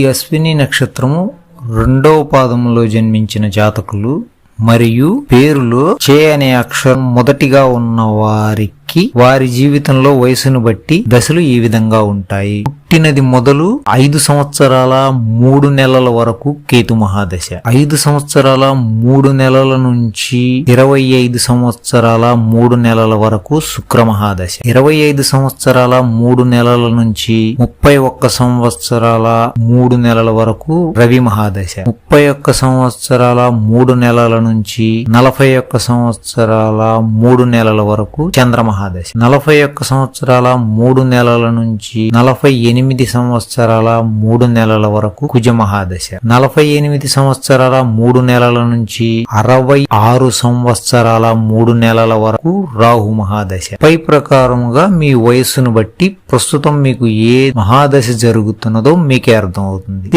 ఈ అశ్విని నక్షత్రము 2వ పాదములో జన్మించిన జాతకులు మరియు పేరులో చే అనే అక్షరం మొదటిగా ఉన్న వారికి వారి జీవితంలో వయసును బట్టి దశలు ఈ విధంగా ఉంటాయి. పుట్టినది మొదలు 5 సంవత్సరాల 3 నెలల వరకు కేతు మహాదశ, 5 సంవత్సరాల 3 నెలల నుంచి 25 సంవత్సరాల 3 నెలల వరకు శుక్ర మహాదశ, 25 సంవత్సరాల 3 నెలల నుంచి 31 సంవత్సరాల 3 నెలల వరకు రవి మహాదశ, 31 సంవత్సరాల 3 నెలల నుంచి 41 సంవత్సరాల 3 నెలల వరకు చంద్ర మహాదశ, 41 సంవత్సరాల 3 నెలల నుంచి 48 సంవత్సరాల 3 నెలల వరకు కుజ మహాదశ, 48 సంవత్సరాల 3 నెలల నుంచి 66 సంవత్సరాల 3 నెలల వరకు రాహు మహాదశ. పై ప్రకారముగా మీ వయస్సును బట్టి ప్రస్తుతం మీకు ఏ మహాదశ జరుగుతున్నదో మీకే అర్థం అవుతుంది.